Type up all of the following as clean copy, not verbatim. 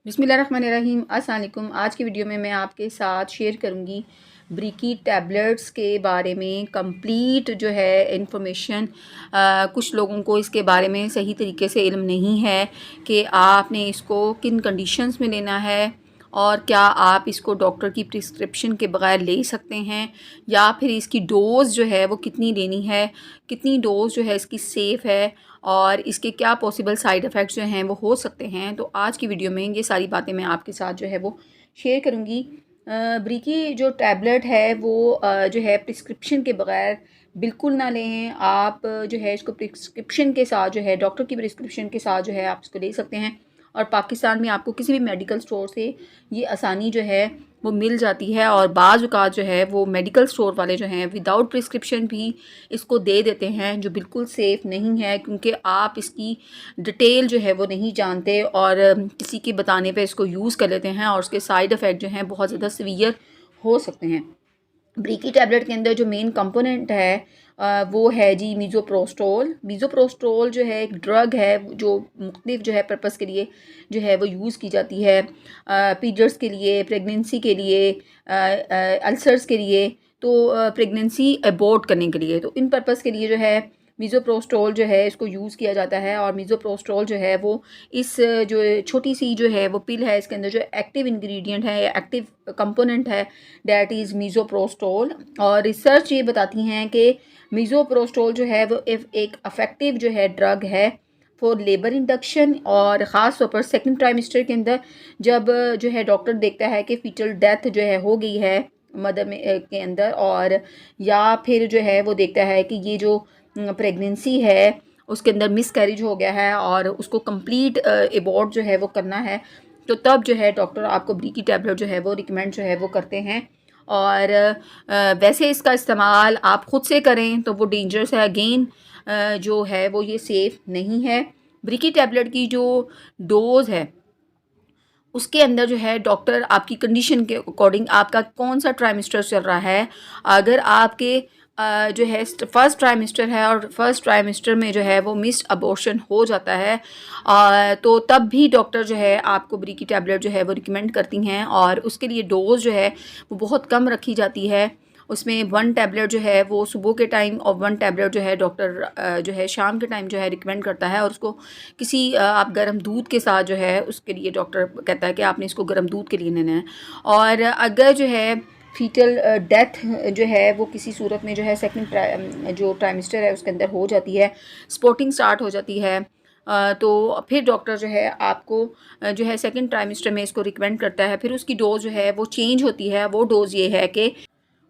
बिस्मिल्लाहिर्रहमानिर्रहीम। अस्सलाम वालेकुम। आज की वीडियो में मैं आपके साथ शेयर करूंगी ब्रीकी टैबलेट्स के बारे में कंप्लीट जो है इंफॉर्मेशन। कुछ लोगों को इसके बारे में सही तरीके से इल्म नहीं है कि आपने इसको किन कंडीशंस में लेना है और क्या आप इसको डॉक्टर की प्रिस्क्रिप्शन के बगैर ले सकते हैं या फिर इसकी डोज़ जो है वो कितनी लेनी है, कितनी डोज़ जो है इसकी सेफ़ है और इसके क्या पॉसिबल साइड इफ़ेक्ट्स जो हैं वो हो सकते हैं। तो आज की वीडियो में ये सारी बातें मैं आपके साथ जो है वो शेयर करूँगी। ब्रीकी जो टैबलेट है वो जो है प्रिस्क्रिप्शन के बगैर बिल्कुल ना लें। आप जो है इसको प्रिस्क्रिप्शन के साथ जो है डॉक्टर की प्रिस्क्रिप्शन के साथ जो है आप इसको ले सकते हैं और पाकिस्तान में आपको किसी भी मेडिकल स्टोर से ये आसानी जो है वो मिल जाती है। और बाज़ औक़ात जो है वो मेडिकल स्टोर वाले जो हैं विदाउट प्रिस्क्रिप्शन भी इसको दे देते हैं, जो बिल्कुल सेफ़ नहीं है क्योंकि आप इसकी डिटेल जो है वो नहीं जानते और किसी के बताने पे इसको यूज़ कर लेते हैं और उसके साइड इफ़ेक्ट जो हैं बहुत ज़्यादा सीवियर हो सकते हैं। ब्रीकी टैबलेट के अंदर जो मेन कंपोनेंट है वो है जी मीज़ोप्रोस्टोल। मीज़ोप्रोस्टोल जो है एक ड्रग है जो मुख्तलिफ जो है पर्पज़ के लिए जो है वो यूज़ की जाती है, पीरियड्स के लिए, प्रेगनेंसी के लिए, अल्सर्स के लिए, तो प्रेगनेंसी अबॉर्ट करने के लिए, तो इन पर्पज़ के लिए जो है मीज़ोप्रोस्टोल जो है इसको यूज़ किया जाता है। और मीज़ोप्रोस्टोल जो है वो इस जो छोटी सी जो है वो पिल है, इसके अंदर जो एक्टिव इंग्रेडिएंट है या एक्टिव कंपोनेंट है दैट इज़ मीज़ोप्रोस्टोल। और रिसर्च ये बताती हैं कि मीज़ोप्रोस्टोल जो है वो एक अफेक्टिव जो है ड्रग है फॉर लेबर इंडक्शन और ख़ास तौर पर सेकंड ट्राइमेस्टर के अंदर जब जो है डॉक्टर देखता है कि फीटल डेथ जो है हो गई है मदर में के अंदर, और या फिर जो है वो देखता है कि ये जो प्रेगनेंसी है उसके अंदर मिसकैरेज हो गया है और उसको कंप्लीट एबॉर्ट जो है वो करना है, तो तब जो है डॉक्टर आपको ब्रीकी टैबलेट जो है वो रिकमेंड जो है वो करते हैं। और वैसे इसका इस्तेमाल आप ख़ुद से करें तो वो डेंजरस है, अगेन जो है वो ये सेफ़ नहीं है। ब्रीकी टैबलेट की जो डोज़ है उसके अंदर जो है डॉक्टर आपकी कंडीशन के अकॉर्डिंग, आपका कौन सा ट्राइमेस्टर चल रहा है, अगर आपके जो है फर्स्ट ट्राइमेस्टर है और फर्स्ट ट्राइमेस्टर में जो है वो मिस्ड अबॉर्शन हो जाता है तो तब भी डॉक्टर जो है आपको ब्रीकी टैबलेट जो है वो रिकमेंड करती हैं और उसके लिए डोज़ जो है वो बहुत कम रखी जाती है। उसमें 1 टैबलेट जो है वो सुबह के टाइम और 1 टैबलेट जो है डॉक्टर जो है शाम के टाइम जो है रिकमेंड करता है। और उसको किसी आप गर्म दूध के साथ जो है उसके लिए डॉक्टर कहता है कि आपने इसको गर्म दूध के लिए लेना है। और अगर जो है फीटल डेथ जो है वो किसी सूरत में जो है सेकंड जो ट्राइमेस्टर है उसके अंदर हो जाती है, स्पॉटिंग स्टार्ट हो जाती है, तो फिर डॉक्टर जो है आपको जो है सेकंड ट्राइमेस्टर में इसको रिकमेंड करता है। फिर उसकी डोज़ जो है वो चेंज होती है। वो डोज़ ये है कि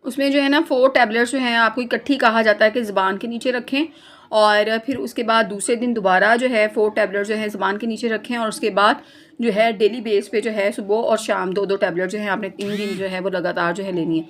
उसमें जो है ना 4 टैबलेट्स जो हैं आपको इकट्ठी कहा जाता है कि ज़ुबान के नीचे रखें और फिर उसके बाद दूसरे दिन दोबारा जो है 4 टैबलेट्स जो है ज़ुबान के नीचे रखें और उसके बाद जो है डेली बेस पे जो है सुबह और शाम 2-2 टैबलेट जो है आपने 3 दिन जो है वो लगातार जो है लेनी है।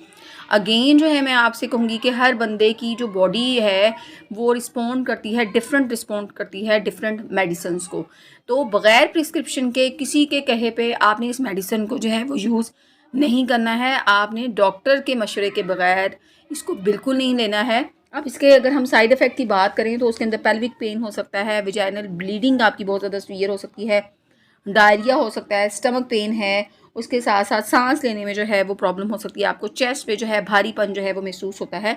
अगेन जो है मैं आपसे कहूँगी कि हर बंदे की जो बॉडी है वो रिस्पॉन्ड करती है, डिफरेंट रिस्पॉन्ड करती है डिफरेंट मेडिसिन्स को, तो बग़ैर प्रिस्क्रिप्शन के किसी के कहे पे आपने इस मेडिसिन को जो है वो यूज़ नहीं करना है। आपने डॉक्टर के मशवरे के बगैर इसको बिल्कुल नहीं लेना है। अब इसके अगर हम साइड इफ़ेक्ट की बात करें तो उसके अंदर पेल्विक पेन हो सकता है, विजाइनल ब्लीडिंग आपकी बहुत ज़्यादा सीवियर हो सकती है, डायरिया हो सकता है, स्टमक पेन है, उसके साथ साथ सांस लेने में जो है वो प्रॉब्लम हो सकती है, आपको चेस्ट पे जो है भारीपन जो है वो महसूस होता है।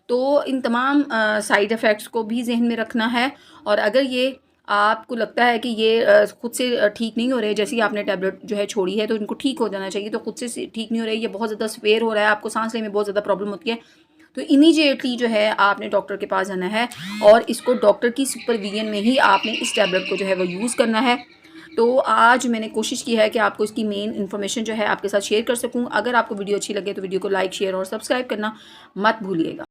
तो इन तमाम साइड इफ़ेक्ट्स को भी जहन में रखना है। और अगर ये आपको लगता है कि ये खुद से ठीक नहीं हो रहे, जैसे ही आपने टैबलेट जो है छोड़ी है तो इनको ठीक हो जाना चाहिए, तो खुद से ठीक नहीं हो रहे, ये बहुत ज़्यादा स्वेयर हो रहा है, आपको सांस लेने में बहुत ज़्यादा प्रॉब्लम होती है, तो इमीडिएटली जो है आपने डॉक्टर के पास जाना है और इसको डॉक्टर की सुपरविजन में ही आपने इस टैबलेट को जो है वो यूज़ करना है। तो आज मैंने कोशिश की है कि आपको इसकी मेन इन्फॉर्मेशन जो है आपके साथ शेयर कर सकूं। अगर आपको वीडियो अच्छी लगे तो वीडियो को लाइक, शेयर और सब्सक्राइब करना मत भूलिएगा।